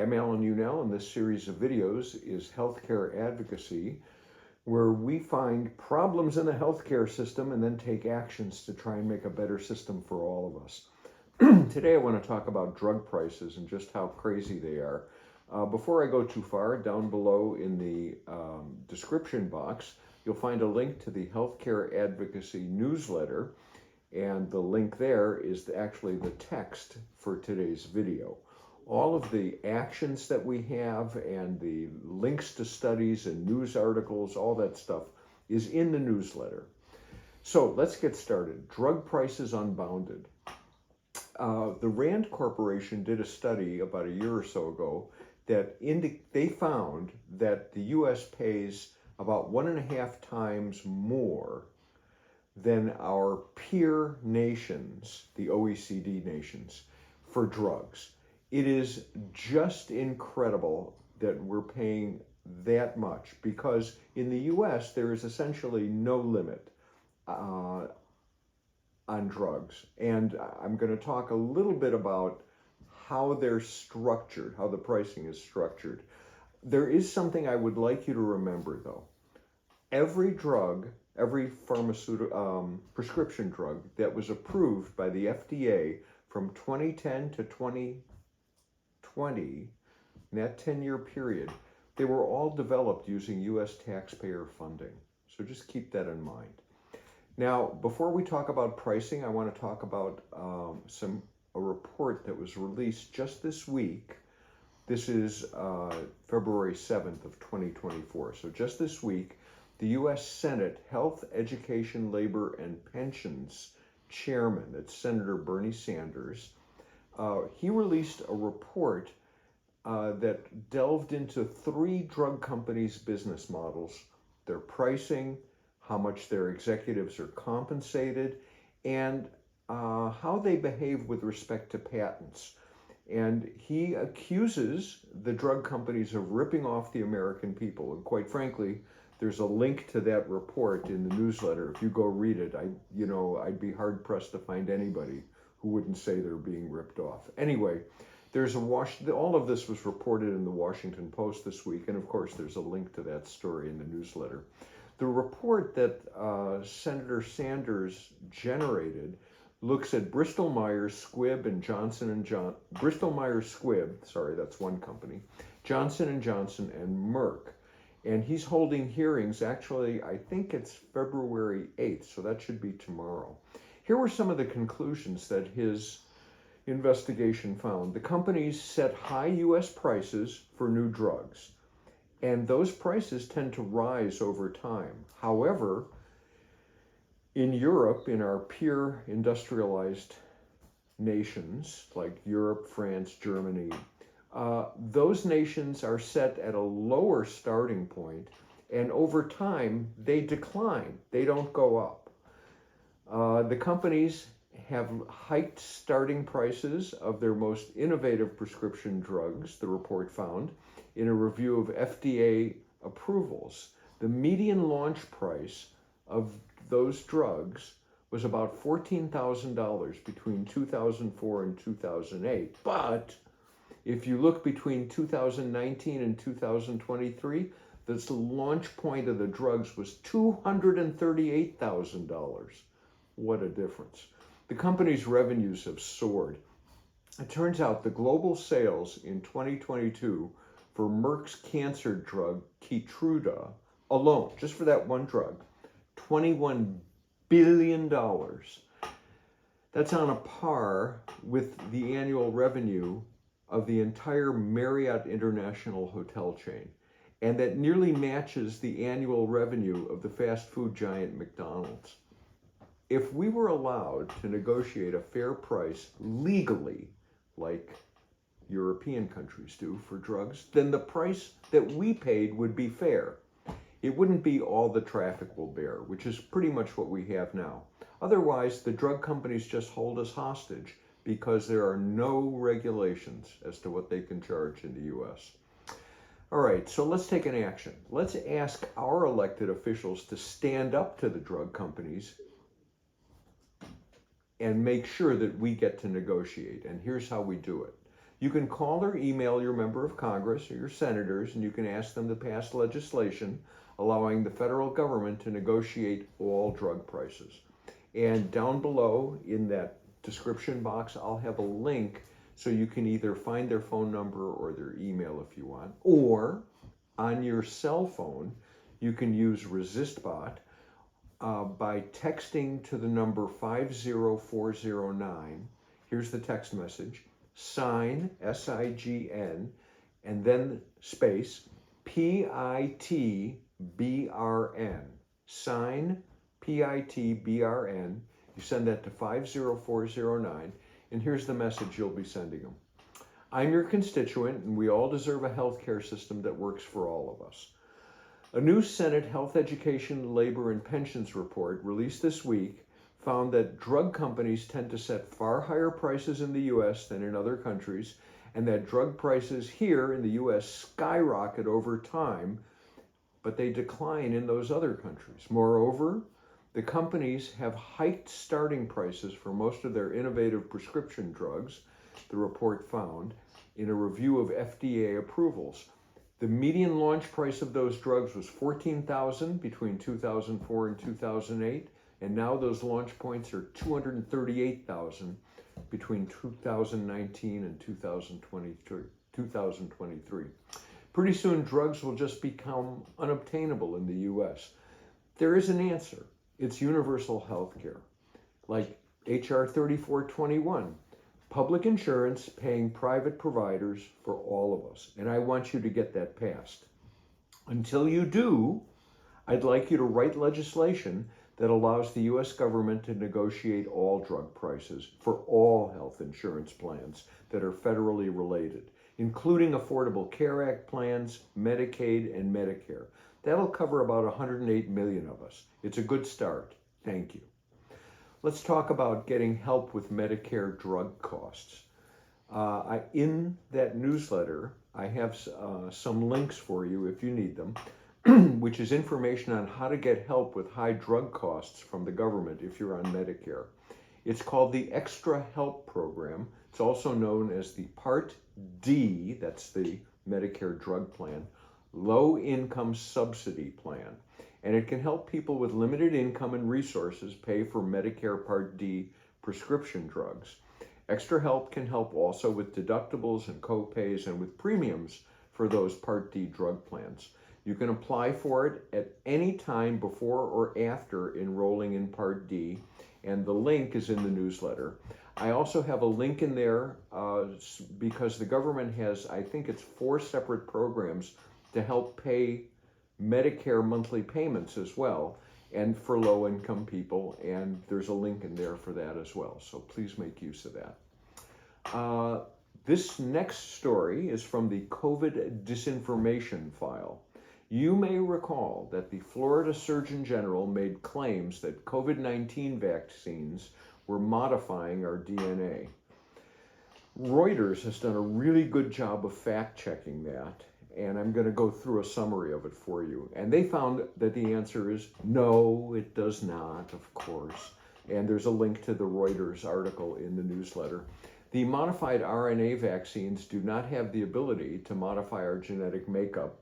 I'm Alan Unell, and this series of videos is Healthcare Advocacy, where we find problems in the healthcare system and then take actions to try and make a better system for all of us. Today I want to talk about drug prices and just how crazy they are. Before I go too far, down below in the description box, you'll find a link to the Healthcare Advocacy newsletter, and the link there is actually the text for today's video. All of the actions that we have and the links to studies and news articles, all that stuff is in the newsletter. So let's get started. Drug prices unbounded. The Rand Corporation did a study about a year or so ago that they found that the U.S. pays about 1.5 times more than our peer nations, the OECD nations, for drugs. It is just incredible that we're paying that much, because in the U.S. there is essentially no limit on drugs. And I'm going to talk a little bit about how they're structured, how the pricing is structured. There is something I would like you to remember, though. Every drug, every pharmaceutical prescription drug that was approved by the FDA from 2010 to 2020, in that 10-year period, they were all developed using U.S. taxpayer funding. So just keep that in mind. Now, before we talk about pricing, I want to talk about a report that was released just this week. This is February 7th of 2024. So just this week, the U.S. Senate Health, Education, Labor, and Pensions Chairman, that's Senator Bernie Sanders, he released a report that delved into 3 drug companies' business models, their pricing, how much their executives are compensated, and how they behave with respect to patents. And he accuses the drug companies of ripping off the American people. And quite frankly, there's a link to that report in the newsletter. If you go read it, I'd be hard pressed to find anybody who wouldn't say they're being ripped off. Anyway, all of this was reported in the Washington Post this week, and of course there's a link to that story in the newsletter. The report that Senator Sanders generated looks at Bristol Myers Squibb and Bristol Myers Squibb, sorry, that's one company, Johnson & Johnson, and Merck. And he's holding hearings, actually, I think it's February 8th, so that should be tomorrow. Here were some of the conclusions that his investigation found. The companies set high U.S. prices for new drugs, and those prices tend to rise over time. However, in Europe, in our peer industrialized nations like Europe, France, Germany, those nations are set at a lower starting point, and over time they decline. They don't go up. The companies have hiked starting prices of their most innovative prescription drugs, the report found, in a review of FDA approvals. The median launch price of those drugs was about $14,000 between 2004 and 2008. But if you look between 2019 and 2023, the launch point of the drugs was $238,000. What a difference. The company's revenues have soared. It turns out the global sales in 2022 for Merck's cancer drug Keytruda alone, just for that one drug, $21 billion. That's on a par with the annual revenue of the entire Marriott International hotel chain, and that nearly matches the annual revenue of the fast food giant McDonald's. If we were allowed to negotiate a fair price legally, like European countries do for drugs, then the price that we paid would be fair. It wouldn't be all the traffic will bear, which is pretty much what we have now. Otherwise, the drug companies just hold us hostage because there are no regulations as to what they can charge in the U.S. All right, so let's take an action. Let's ask our elected officials to stand up to the drug companies and make sure that we get to negotiate. And here's how we do it. You can call or email your member of Congress or your senators, and you can ask them to pass legislation allowing the federal government to negotiate all drug prices. And down below in that description box, I'll have a link so you can either find their phone number or their email if you want, or on your cell phone, you can use RESISTBOT by texting to the number 50409. Here's the text message: SIGN, SIGN, and then space PITBRN. SIGN PITBRN. You send that to 50409, and here's the message you'll be sending them. I'm your constituent, and we all deserve a healthcare system that works for all of us. A new Senate Health, Education, Labor, and Pensions report released this week found that drug companies tend to set far higher prices in the U.S. than in other countries, and that drug prices here in the U.S. skyrocket over time, but they decline in those other countries. Moreover, the companies have hiked starting prices for most of their innovative prescription drugs, the report found, in a review of FDA approvals. The median launch price of those drugs was $14,000 between 2004 and 2008, and now those launch points are $238,000 between 2019 and 2023. Pretty soon, drugs will just become unobtainable in the U.S. There is an answer. It's universal health care, like H.R. 3421, public insurance paying private providers for all of us. And I want you to get that passed. Until you do, I'd like you to write legislation that allows the U.S. government to negotiate all drug prices for all health insurance plans that are federally related, including Affordable Care Act plans, Medicaid, and Medicare. That'll cover about 108 million of us. It's a good start. Thank you. Let's talk about getting help with Medicare drug costs. In that newsletter, I have some links for you if you need them, which is information on how to get help with high drug costs from the government if you're on Medicare. It's called the Extra Help Program. It's also known as the Part D, that's the Medicare drug plan, Low Income Subsidy Plan. And it can help people with limited income and resources pay for Medicare Part D prescription drugs. Extra Help can help also with deductibles and co-pays and with premiums for those Part D drug plans. You can apply for it at any time before or after enrolling in Part D, and the link is in the newsletter. I also have a link in there because the government has, I think it's 4 separate programs to help pay Medicare monthly payments as well, and for low-income people, and there's a link in there for that as well, so please make use of that. This next story is from the COVID disinformation file. You may recall that the Florida Surgeon General made claims that COVID-19 vaccines were modifying our DNA. Reuters has done a really good job of fact-checking that, and I'm going to go through a summary of it for you. And they found that the answer is no, it does not, of course. And there's a link to the Reuters article in the newsletter. The modified RNA vaccines do not have the ability to modify our genetic makeup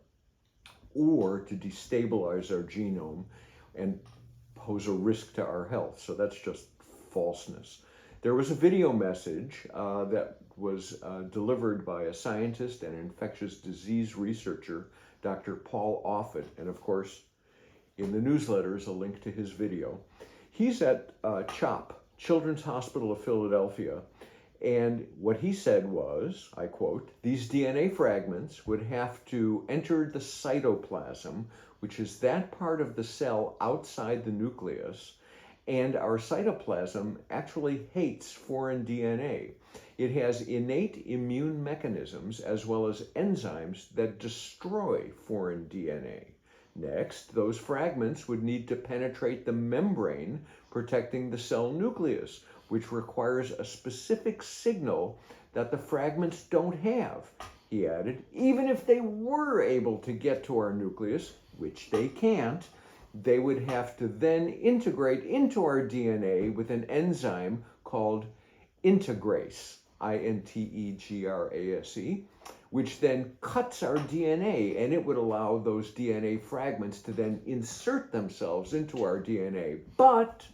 or to destabilize our genome and pose a risk to our health. So that's just falseness. There was a video message that was delivered by a scientist and infectious disease researcher, Dr. Paul Offit, and of course, in the newsletter is a link to his video. He's at CHOP, Children's Hospital of Philadelphia, and what he said was, I quote, "These DNA fragments would have to enter the cytoplasm, which is that part of the cell outside the nucleus, and our cytoplasm actually hates foreign DNA. It has innate immune mechanisms as well as enzymes that destroy foreign DNA. Next, those fragments would need to penetrate the membrane protecting the cell nucleus, which requires a specific signal that the fragments don't have," he added. "Even if they were able to get to our nucleus, which they can't, they would have to then integrate into our DNA with an enzyme called integrase." integrase, which then cuts our DNA, and it would allow those DNA fragments to then insert themselves into our DNA. But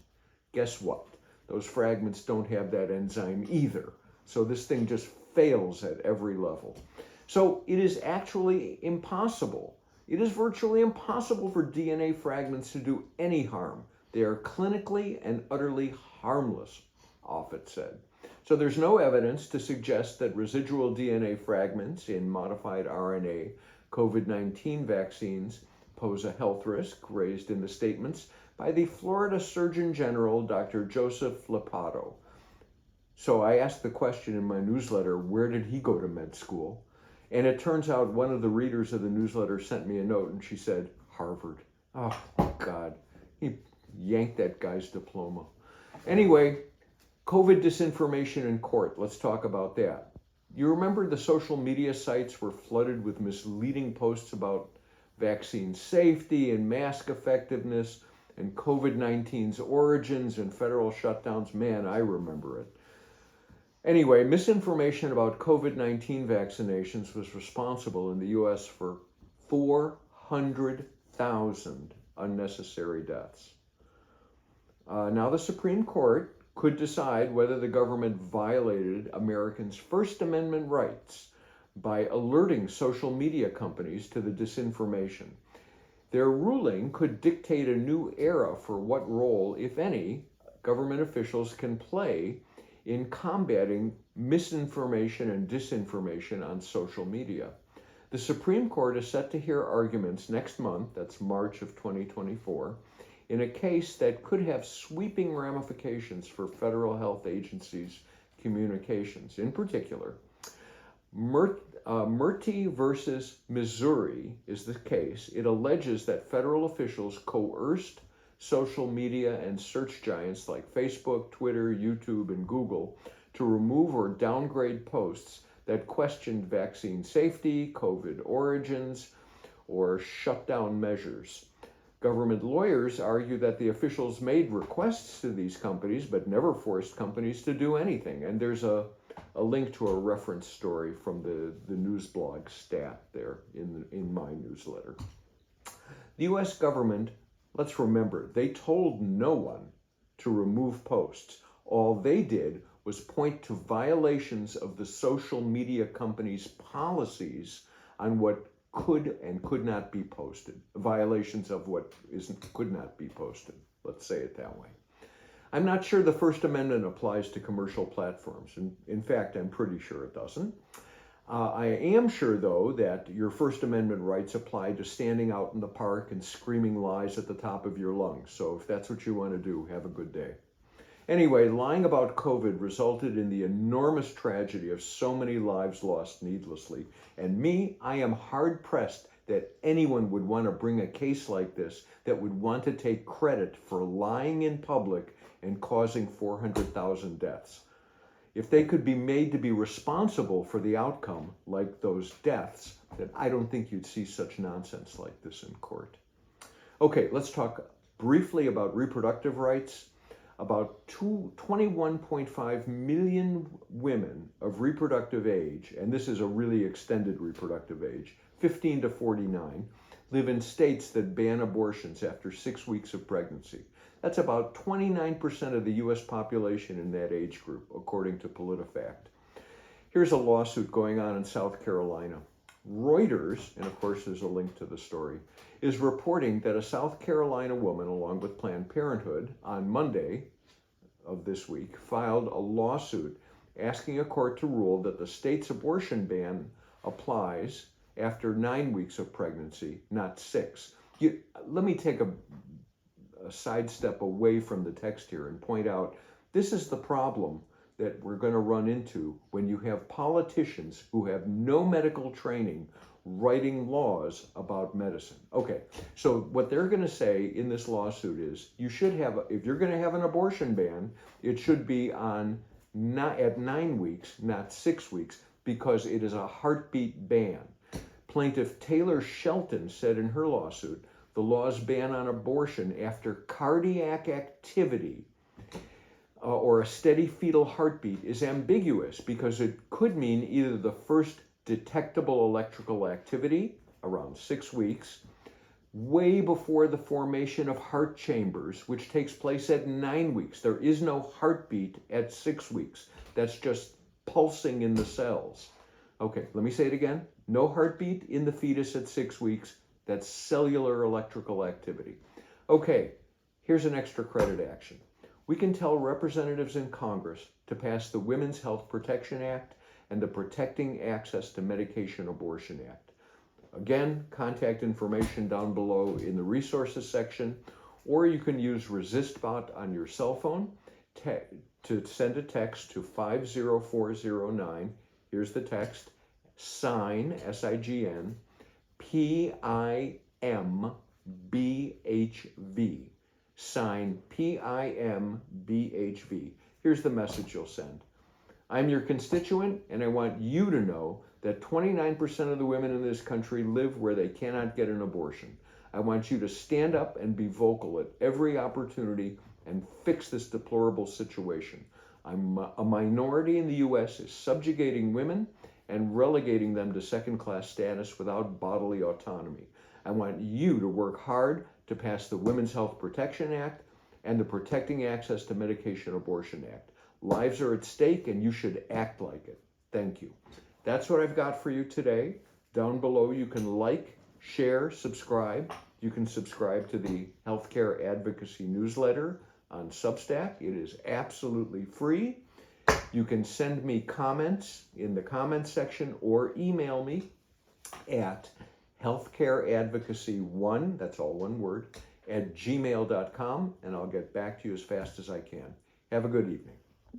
guess what? Those fragments don't have that enzyme either. So this thing just fails at every level. So it is actually impossible. It is virtually impossible for DNA fragments to do any harm. They are clinically and utterly harmless, Offit said. So there's no evidence to suggest that residual DNA fragments in modified RNA COVID-19 vaccines pose a health risk, raised in the statements by the Florida Surgeon General, Dr. Joseph Lombardo. So I asked the question in my newsletter, where did he go to med school? And it turns out one of the readers of the newsletter sent me a note, and she said, Harvard. Oh, God. He yanked that guy's diploma. Anyway, COVID disinformation in court. Let's talk about that. You remember the social media sites were flooded with misleading posts about vaccine safety and mask effectiveness and COVID-19's origins and federal shutdowns? Man, I remember it. Anyway, misinformation about COVID-19 vaccinations was responsible in the U.S. for 400,000 unnecessary deaths. Now the Supreme Court could decide whether the government violated Americans' First Amendment rights by alerting social media companies to the disinformation. Their ruling could dictate a new era for what role, if any, government officials can play in combating misinformation and disinformation on social media. The Supreme Court is set to hear arguments next month, that's March of 2024, in a case that could have sweeping ramifications for federal health agencies' communications. In particular, Murty versus Missouri is the case. It alleges that federal officials coerced social media and search giants like Facebook, Twitter, YouTube, and Google to remove or downgrade posts that questioned vaccine safety, COVID origins, or shutdown measures. Government lawyers argue that the officials made requests to these companies but never forced companies to do anything. And there's a link to a reference story from the news blog Stat there in my newsletter. The U.S. government, let's remember, they told no one to remove posts. All they did was point to violations of the social media companies' policies on what could and could not be posted. Violations of what could not be posted. Let's say it that way. I'm not sure the First Amendment applies to commercial platforms. In fact, I'm pretty sure it doesn't. I am sure, though, that your First Amendment rights apply to standing out in the park and screaming lies at the top of your lungs. So if that's what you want to do, have a good day. Anyway, lying about COVID resulted in the enormous tragedy of so many lives lost needlessly. And me, I am hard-pressed that anyone would want to bring a case like this that would want to take credit for lying in public and causing 400,000 deaths. If they could be made to be responsible for the outcome, like those deaths, then I don't think you'd see such nonsense like this in court. Okay, let's talk briefly about reproductive rights. About 21.5 million women of reproductive age, and this is a really extended reproductive age, 15 to 49, live in states that ban abortions after 6 weeks of pregnancy. That's about 29% of the U.S. population in that age group, according to PolitiFact. Here's a lawsuit going on in South Carolina. Reuters, and of course there's a link to the story, is reporting that a South Carolina woman, along with Planned Parenthood, on Monday of this week, filed a lawsuit asking a court to rule that the state's abortion ban applies after 9 weeks of pregnancy, not 6. Let me take a sidestep away from the text here and point out this is the problem that we're going to run into when you have politicians who have no medical training writing laws about medicine. Okay, so what they're going to say in this lawsuit is you should have, if you're going to have an abortion ban, it should be at 9 weeks, not 6 weeks, because it is a heartbeat ban. Plaintiff Taylor Shelton said in her lawsuit, the law's ban on abortion after cardiac activity or a steady fetal heartbeat is ambiguous because it could mean either the first detectable electrical activity around 6 weeks, way before the formation of heart chambers, which takes place at 9 weeks. There is no heartbeat at 6 weeks. That's just pulsing in the cells. Okay, let me say it again. No heartbeat in the fetus at 6 weeks. That's cellular electrical activity. Okay, here's an extra credit action. We can tell representatives in Congress to pass the Women's Health Protection Act and the Protecting Access to Medication Abortion Act. Again, contact information down below in the resources section, or you can use RESISTBOT on your cell phone to send a text to 50409. Here's the text: SIGN, S-I-G-N, P-I-M-B-H-V. SIGN P-I-M-B-H-V. Here's the message you'll send. I'm your constituent, and I want you to know that 29% of the women in this country live where they cannot get an abortion. I want you to stand up and be vocal at every opportunity and fix this deplorable situation. A minority in the U.S. is subjugating women and relegating them to second-class status without bodily autonomy. I want you to work hard to pass the Women's Health Protection Act and the Protecting Access to Medication Abortion Act. Lives are at stake, and you should act like it. Thank you. That's what I've got for you today. Down below, you can like, share, subscribe. You can subscribe to the Healthcare Advocacy newsletter on Substack. It is absolutely free. You can send me comments in the comments section or email me at healthcareadvocacy1, that's all one word, @gmail.com, and I'll get back to you as fast as I can. Have a good evening.